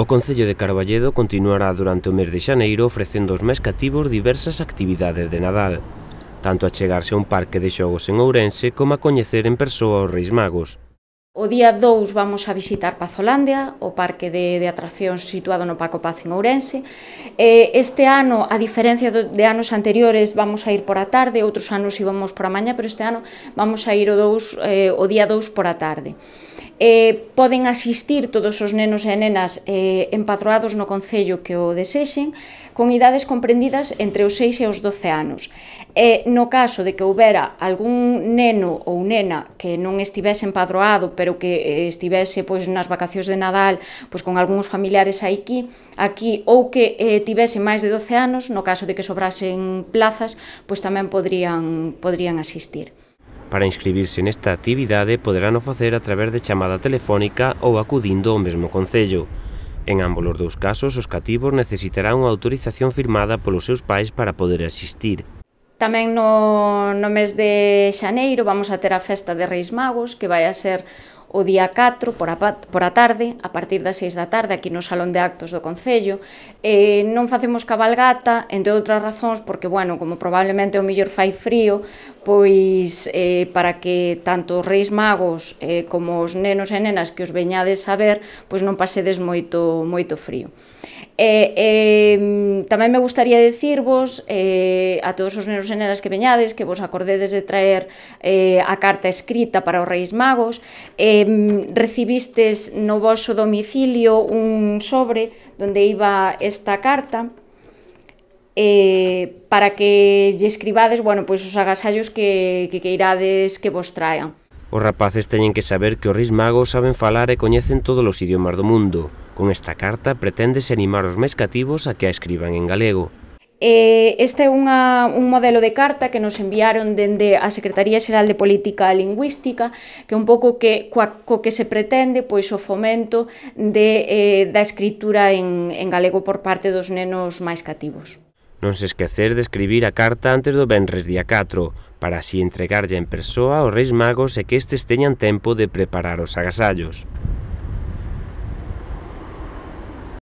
O Concello de Carballedo continuará durante o mes de xaneiro ofrecendo aos máis cativos diversas actividades de Nadal, tanto a chegarse a un parque de xogos en Ourense como a coñecer en persoa os Reis Magos. O día 2 vamos a visitar Pazolandia, o parque de atraccións situado no Paco Paz en Ourense. Este ano, a diferencia de anos anteriores, vamos a ir por a tarde, outros anos íbamos por a mañá, pero este ano vamos a ir o día 2 por a tarde. Poden asistir todos os nenos e nenas empadroados no Concello que o desexen, con idades comprendidas entre os 6 e os 12 anos. No caso de que houbera algún neno ou nena que non estivese empadroado, pero que estivese nas vacacións de Nadal con algúns familiares aquí, ou que tivese máis de 12 anos, no caso de que sobrasen plazas, tamén podrían asistir. Para inscribirse nesta actividade poderán o facer a través de chamada telefónica ou acudindo ao mesmo Concello. En ambos os dous casos, os cativos necesitarán unha autorización firmada polos seus pais para poder asistir. Tamén no mes de xaneiro vamos a ter a festa de Reis Magos, que vai a ser o día 4 por a tarde, a partir das 6 da tarde, aquí no Salón de Actos do Concello. Non facemos cabalgata, entre outras razóns, porque, como probablemente o mellor fai frío, para que tanto os Reis Magos como os nenos e nenas que os veñades a ver, non pasedes moito frío. Tamén me gustaría dicirvos a todos os nenos e nenas que veñades que vos acordedes de traer a carta escrita para os Reis Magos. Recibistes no voso domicilio un sobre donde iba esta carta para que lle escribades os agasallos que queirades que vos traen. Os rapaces teñen que saber que os Reis Magos saben falar e coñecen todos os idiomas do mundo. Con esta carta preténdese animar os máis cativos a que a escriban en galego. Este é un modelo de carta que nos enviaron dende a Secretaría Xeral de Política Lingüística, que un pouco co que se pretende o fomento da escritura en galego por parte dos nenos máis cativos. Non se esquecer de escribir a carta antes do venres día 4, para así entregarlla en persoa aos Reis Magos e que estes teñan tempo de preparar os agasallos.